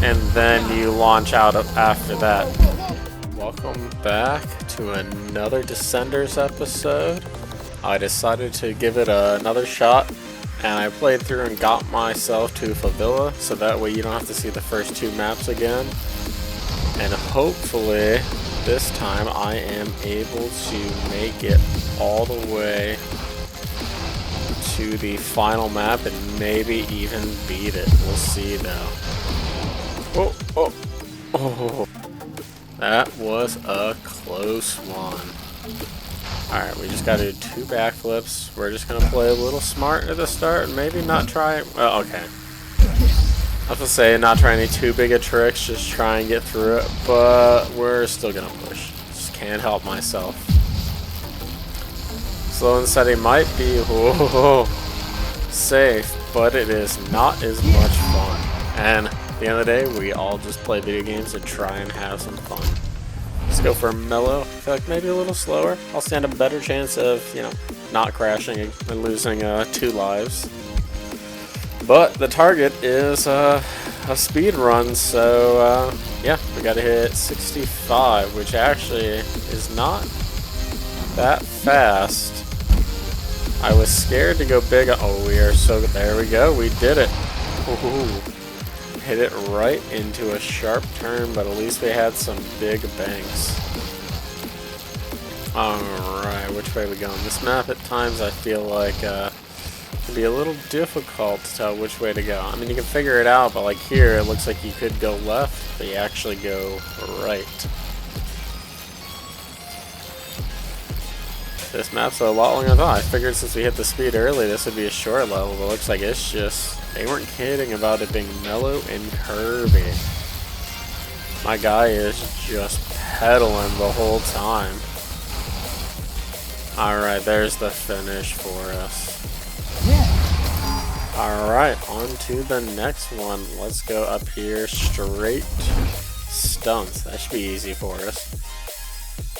and then you launch out after that. Welcome back to another Descenders episode. I decided to give it another shot, and I played through and got myself to Favela, so that way you don't have to see the first two maps again. And hopefully, this time I am able to make it all the way to the final map and maybe even beat it. We'll see though. Oh. That was a close one. Alright, we just gotta do 2 backflips. We're just gonna play a little smart at the start and maybe not try. Well, okay. I was gonna say, not try any too big of tricks, just try and get through it, but we're still gonna push. Just can't help myself. Slow and steady might be safe, but it is not as much fun. And at the end of the day, we all just play video games to try and have some fun. Let's go for mellow. I feel like maybe a little slower. I'll stand a better chance of, not crashing and losing 2 lives. But the target is a speed run, so yeah, we gotta hit 65, which actually is not that fast. I was scared to go big. Oh, we are so good. There we go. We did it. Ooh. Hit it right into a sharp turn, but at least we had some big banks. Alright, which way are we going? This map at times I feel like can be a little difficult to tell which way to go. I mean, you can figure it out, but like here, it looks like you could go left, but you actually go right. This map's a lot longer than I thought. I figured since we hit the speed early, this would be a short level, but it looks like it's just... They weren't kidding about it being mellow and curvy. My guy is just pedaling the whole time. Alright, there's the finish for us. Alright, on to the next one. Let's go up here, straight stunts. That should be easy for us.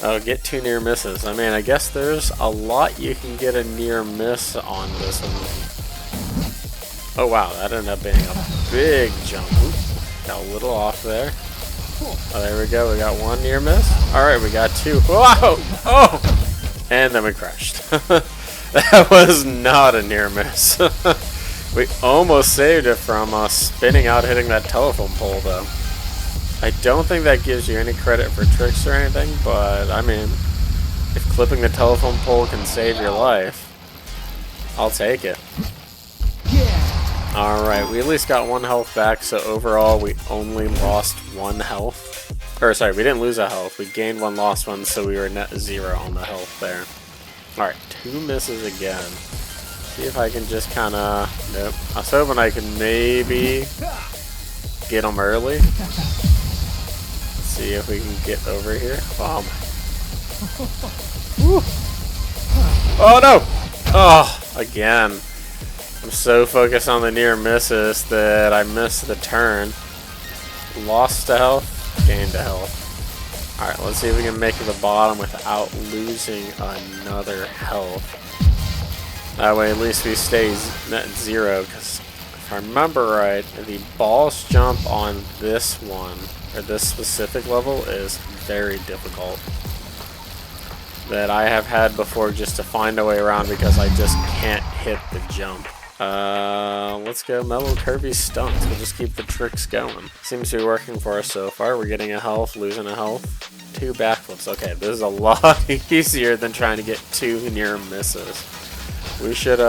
Oh, get 2 near misses. I mean, I guess there's a lot you can get a near miss on this one. Oh wow, that ended up being a big jump. Oop, got a little off there. Oh, there we go. We got 1 near miss. Alright, we got 2. Whoa! Oh! And then we crashed. That was not a near miss. We almost saved it from spinning out hitting that telephone pole, though. I don't think that gives you any credit for tricks or anything, but I mean, if clipping the telephone pole can save your life, I'll take it. Alright, we at least got 1 health back, so overall we only lost 1 health. Or sorry, we didn't lose a health, we gained 1, lost 1, so we were net 0 on the health there. Alright, 2 misses again. See if I can just kinda... Nope. I was hoping I could maybe get them early. See if we can get over here. Oh my... Oh no! Oh, again. I'm so focused on the near misses that I missed the turn. Lost a health, gained a health. Alright, let's see if we can make it to the bottom without losing another health. That way at least we stay net 0, because if I remember right, the boss jump on this one, or this specific level, is very difficult. That I have had before just to find a way around because I just can't hit the jump. Let's go mellow curvy stunts. We'll just keep the tricks going. Seems to be working for us so far. We're getting a health, losing a health. 2 backflips. Okay, this is a lot easier than trying to get 2 near misses. We should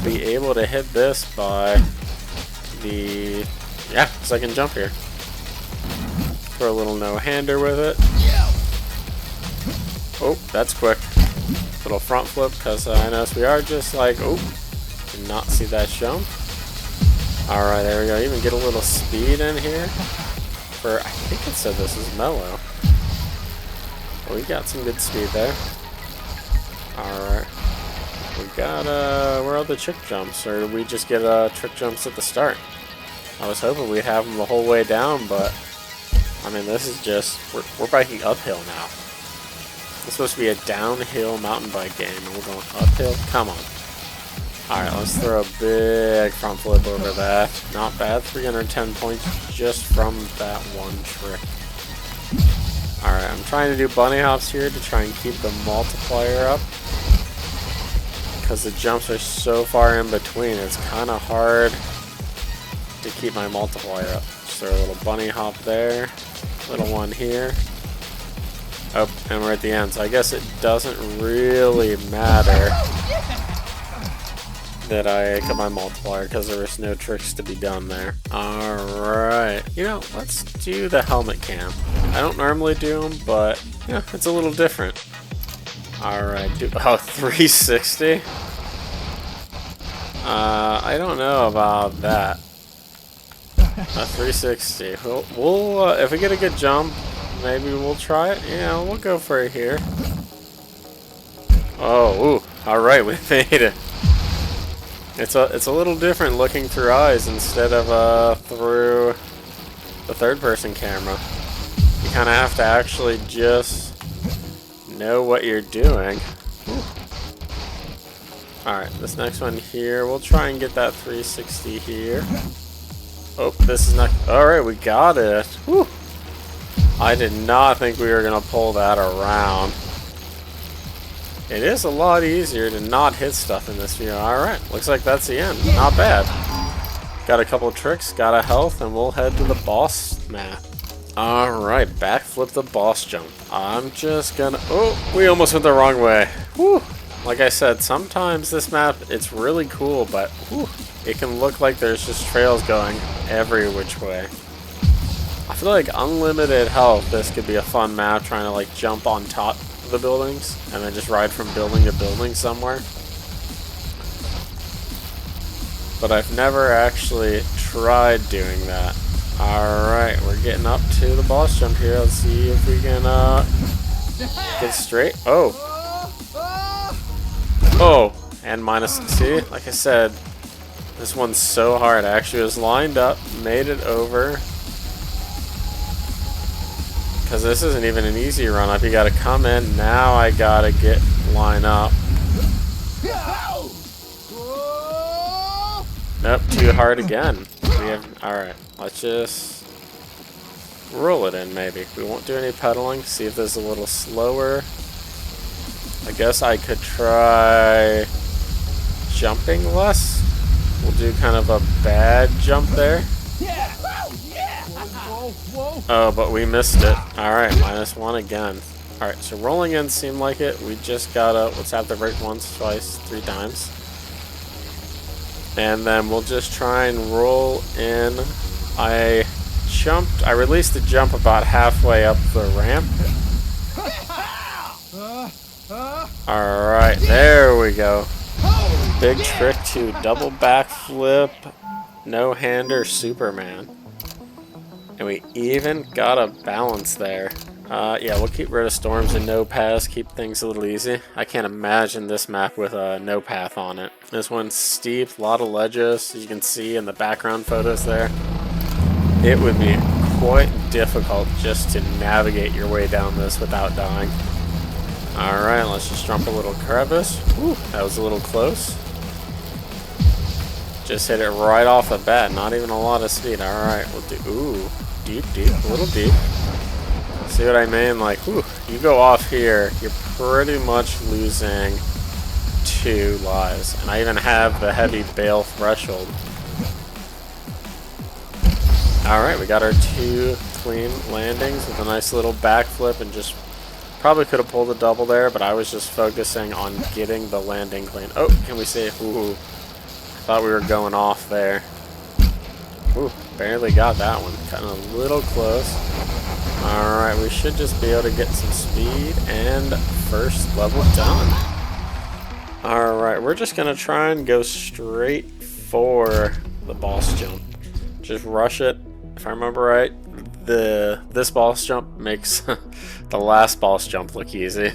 be able to hit this by the second jump here. Throw a little no-hander with it. Oh, that's quick. Little front flip, because I noticed we are just like, oh, did not see that jump. Alright, there we go. Even get a little speed in here. For, I think it said this is mellow. Well, we got some good speed there. Alright. We got, where are the trick jumps? Or did we just get trick jumps at the start? I was hoping we'd have them the whole way down, but I mean, this is just, we're biking uphill now. It's supposed to be a downhill mountain bike game, and we're going uphill? Come on. Alright, let's throw a big front flip over that. Not bad, 310 points just from that one trick. Alright, I'm trying to do bunny hops here to try and keep the multiplier up. Because the jumps are so far in between, it's kind of hard to keep my multiplier up. Just throw a little bunny hop there, little one here. Oh, and we're at the end, so I guess it doesn't really matter that I got my multiplier because there was no tricks to be done there. Alright, you know, let's do the helmet cam. I don't normally do them, but yeah, it's a little different. Alright, oh, 360? I don't know about that. A 360. We'll if we get a good jump, maybe we'll try it. Yeah, we'll go for it here. Oh, ooh, alright, we made it. It's a little different looking through eyes instead of through the third-person camera. You kind of have to actually just know what you're doing. Alright, this next one here, we'll try and get that 360 here. Oh, this is not... Alright, we got it. Whew. I did not think we were going to pull that around. It is a lot easier to not hit stuff in this view. Alright, looks like that's the end. Not bad. Got a couple tricks, got a health, and we'll head to the boss map. Alright, backflip the boss jump. I'm just gonna... Oh, we almost went the wrong way. Whew. Like I said, sometimes this map, it's really cool, but whew, it can look like there's just trails going every which way. I feel like unlimited health, this could be a fun map, trying to like jump on top of the buildings and then just ride from building to building somewhere. But I've never actually tried doing that. Alright, we're getting up to the boss jump here. Let's see if we can get straight. Oh. Oh, and minus, see, like I said, this one's so hard. I actually was lined up, made it over. Because this isn't even an easy run up. You gotta come in, now I gotta get line up. Nope, too hard again. Alright, let's just roll it in maybe. We won't do any pedaling, see if this is a little slower. I guess I could try jumping less. We'll do kind of a bad jump there. Oh, but we missed it. Alright, -1 again. Alright, so rolling in seemed like it. We just gotta, let's have the break once, twice, 3 times. And then we'll just try and roll in. I released the jump about halfway up the ramp. Alright, there we go. Big trick to double backflip, no-hander Superman. And we even got a balance there. Yeah, we'll keep rid of storms and no paths, keep things a little easy. I can't imagine this map with a no path on it. This one's steep, a lot of ledges, as you can see in the background photos there. It would be quite difficult just to navigate your way down this without dying. Alright, let's just jump a little crevice. Whew, that was a little close. Just hit it right off the bat, not even a lot of speed. Alright, we'll do, ooh, deep, a little deep. See what I mean? Like, whew, you go off here, you're pretty much losing 2 lives. And I even have the heavy bail threshold. Alright, we got our 2 clean landings with a nice little backflip and just probably could have pulled a double there, but I was just focusing on getting the landing clean. Oh, can we see? Ooh, thought we were going off there. Ooh, barely got that one. Cutting a little close. Alright, we should just be able to get some speed and first level done. Alright, we're just going to try and go straight for the boss jump. Just rush it. If I remember right, this boss jump makes the last boss jump look easy.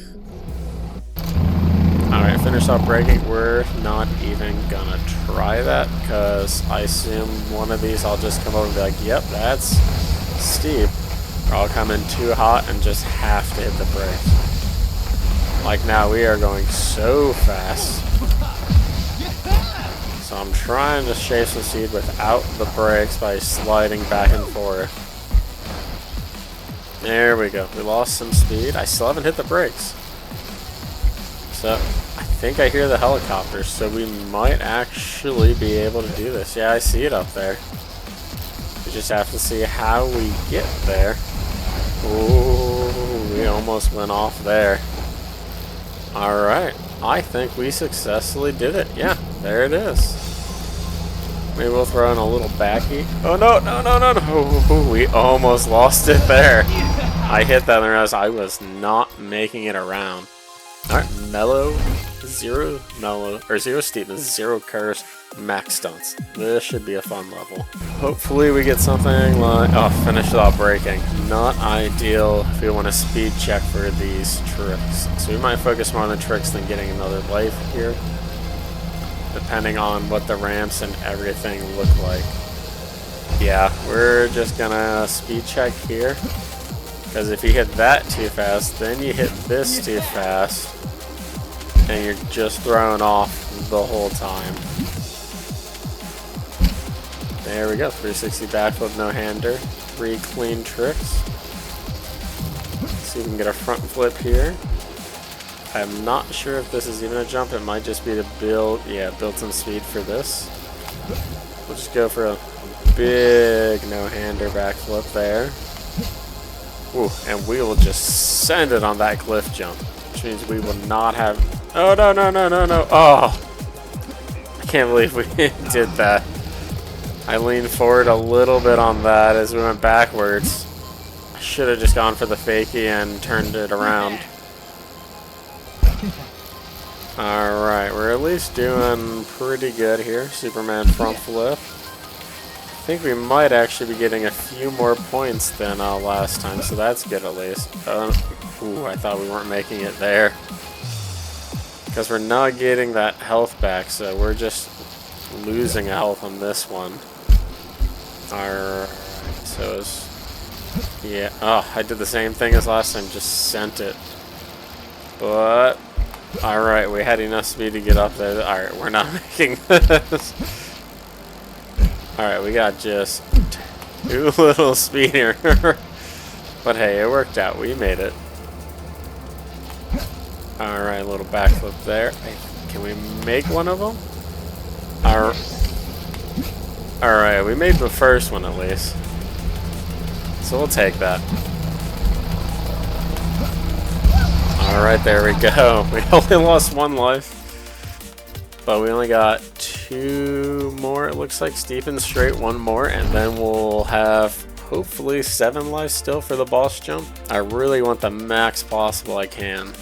Alright, finish up braking. We're not even gonna try that because I assume one of these I'll just come over and be like, yep, that's steep. Or I'll come in too hot and just have to hit the brake. Like now, we are going so fast. So I'm trying to shave some speed without the brakes by sliding back and forth. There we go. We lost some speed. I still haven't hit the brakes. So I think I hear the helicopter, so we might actually be able to do this. Yeah, I see it up there. We just have to see how we get there. Ooh, we almost went off there. Alright, I think we successfully did it. Yeah, there it is. Maybe we'll throw in a little backy. Oh no, no, no, no, no. We almost lost it there. I hit that and realized I was not making it around. Alright, zero steepness, zero curves, max stunts. This should be a fun level. Hopefully we get something like, oh, finish without braking. Not ideal if we want to speed check for these tricks. So we might focus more on the tricks than getting another life here, depending on what the ramps and everything look like. Yeah, we're just gonna speed check here, because if you hit that too fast, then you hit this too fast, and you're just thrown off the whole time. There we go, 360 backflip, no hander, 3 clean tricks. Let's see if we can get a front flip here. I'm not sure if this is even a jump. It might just be to build some speed for this. We'll just go for a big no-hander backflip there. Ooh, and we will just send it on that cliff jump, which means we will not have... Oh, no, no, no, no, no. Oh! I can't believe we did that. I leaned forward a little bit on that as we went backwards. I should have just gone for the fakie and turned it around. Alright, we're at least doing pretty good here. Superman front flip. I think we might actually be getting a few more points than last time, so that's good at least. Ooh, I thought we weren't making it there. Because we're not getting that health back, so we're just losing health on this one. Alright, so it's... Yeah, oh, I did the same thing as last time, just sent it. But... Alright, we had enough speed to get up there. Alright, we're not making this. Alright, we got just too little speed here. But hey, it worked out. We made it. Alright, a little backflip there. Can we make one of them? Alright, we made the first one at least. So we'll take that. Alright, there we go. We only lost 1 life. But we only got 2 more, it looks like. Steep and straight, 1 more. And then we'll have, hopefully, 7 lives still for the boss jump. I really want the max possible I can.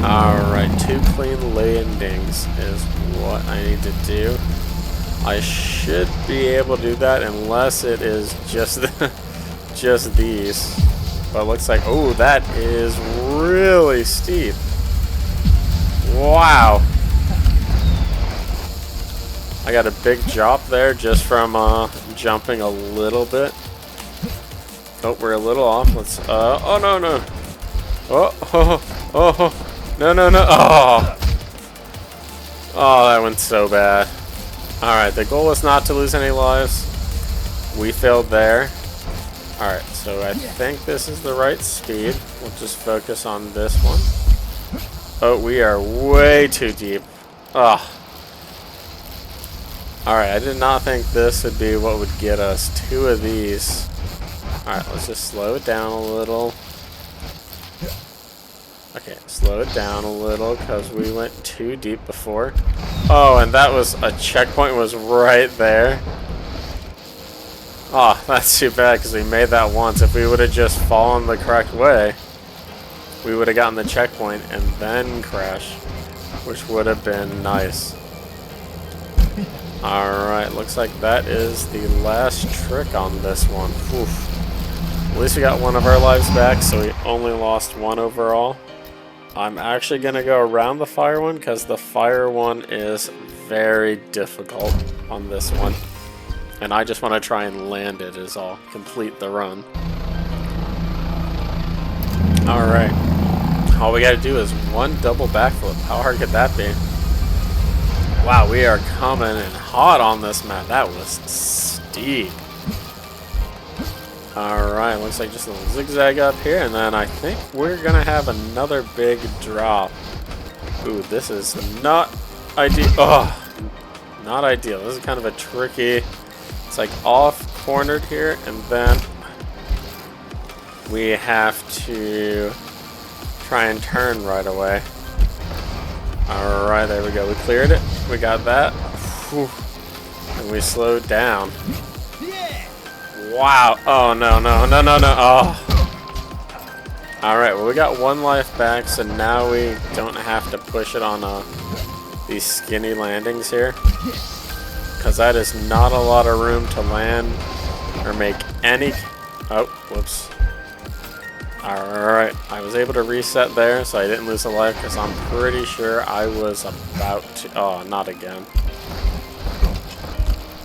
Alright, 2 clean landings is what I need to do. I should be able to do that unless it is just, just these. But it looks like, oh, that is really steep. Wow. I got a big drop there just from jumping a little bit. Oh, we're a little off. Let's, oh, no, no. Oh, no, no, no. Oh. Oh, that went so bad. Alright, the goal was not to lose any lives. We failed there. Alright, so I think this is the right speed. We'll just focus on this one. Oh, we are way too deep. Ugh. Alright, I did not think this would be what would get us 2 of these. Alright, let's just slow it down a little. Okay, slow it down a little because we went too deep before. Oh, and that was a checkpoint was right there. Oh, that's too bad because we made that once. If we would have just fallen the correct way, we would have gotten the checkpoint and then crashed, which would have been nice. Alright, looks like that is the last trick on this one. Oof. At least we got 1 of our lives back, so we only lost 1 overall. I'm actually going to go around the fire one because the fire one is very difficult on this one. And I just want to try and land it is all. Complete the run. Alright. All we got to do is 1 double backflip. How hard could that be? Wow, we are coming in hot on this map. That was steep. Alright, looks like just a little zigzag up here, and then I think we're gonna have another big drop. Ooh, this is not ideal. Oh, not ideal. This is kind of a tricky. It's like off-cornered here, and then we have to try and turn right away. Alright, there we go. We cleared it. We got that. Whew. And we slowed down. Wow. Oh, no, no, no, no, no. Oh. Alright, well, we got 1 life back, so now we don't have to push it on these skinny landings here. Because that is not a lot of room to land or make any... Oh, whoops. Alright, I was able to reset there, so I didn't lose a life, because I'm pretty sure I was about to... Oh, not again.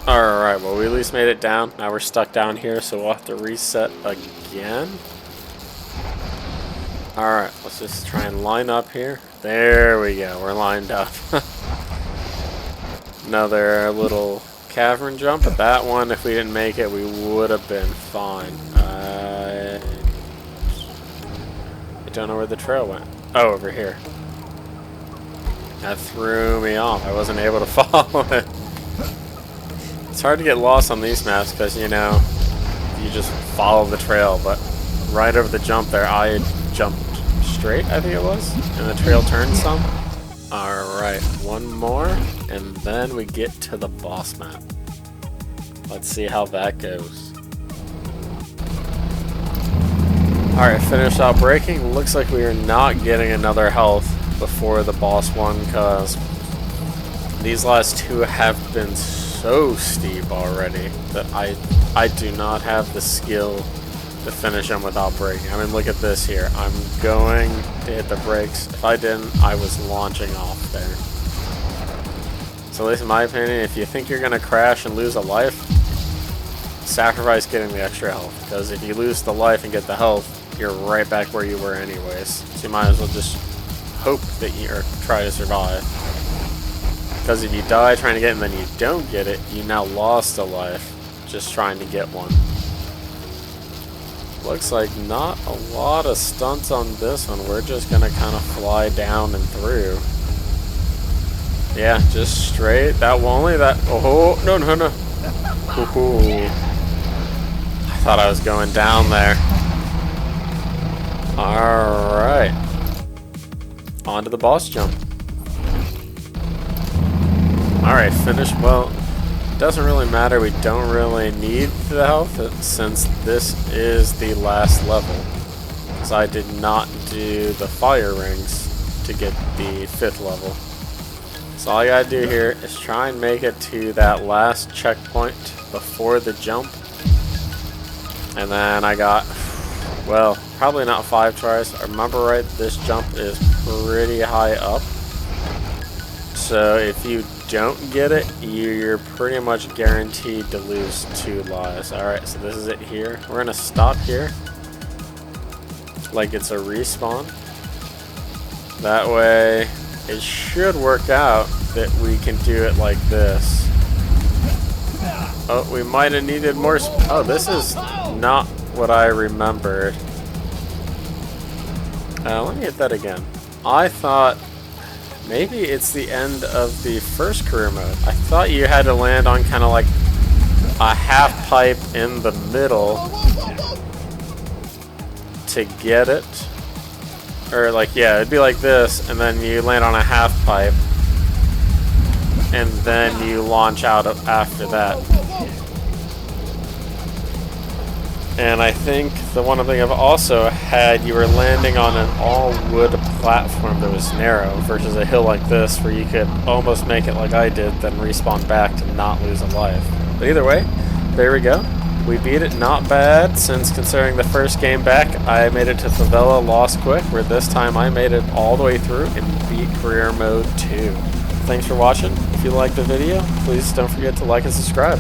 Alright, well, we at least made it down. Now we're stuck down here, so we'll have to reset again. Alright, let's just try and line up here. There we go, we're lined up. Another little cavern jump, but that one, if we didn't make it, we would have been fine. I don't know where the trail went. Oh, over here. That threw me off. I wasn't able to follow it. It's hard to get lost on these maps because, you know, you just follow the trail, but right over the jump there, I jumped straight, I think it was, and the trail turned some. Alright, one more, and then we get to the boss map. Let's see how that goes. Alright, finished out breaking. Looks like we are not getting another health before the boss one, because these last two have been so steep already that I do not have the skill to finish them without breaking. I mean, look at this here. I'm going to hit the brakes. If I didn't, I was launching off there. So at least in my opinion, if you think you're going to crash and lose a life, sacrifice getting the extra health. Because if you lose the life and get the health, you're right back where you were anyways. So you might as well just hope that you're try to survive. Because if you die trying to get it and then you don't get it, you now lost a life just trying to get one. Looks like not a lot of stunts on this one. We're just going to kind of fly down and through. Yeah, just straight. That will only that... Oh, no, no, no. Ooh. I thought I was going down there. Alright. On to the boss jump. Alright, finished. Well, it doesn't really matter. We don't really need the health since this is the last level. Because I did not do the fire rings to get the 5th level. So all I gotta do here is try and make it to that last checkpoint before the jump. And then I got, well, probably not 5 tries. I remember right, this jump is pretty high up. So if you don't get it, you're pretty much guaranteed to lose 2 lives. Alright, so this is it here. We're gonna stop here. Like it's a respawn. That way, it should work out that we can do it like this. Oh, we might have needed more. Oh, this is not what I remembered. Let me hit that again. I thought maybe it's the end of the first career mode. I thought you had to land on kind of like a half pipe in the middle to get it. Or like, yeah, it'd be like this, and then you land on a half pipe, and then you launch out after that. And I think the one thing I've also had, you were landing on an all-wood platform that was narrow versus a hill like this where you could almost make it like I did, then respawn back to not lose a life. But either way, there we go. We beat it, not bad, since considering the first game back, I made it to Favela, lost quick, where this time I made it all the way through and beat career mode 2. Thanks for watching. If you liked the video, please don't forget to like and subscribe.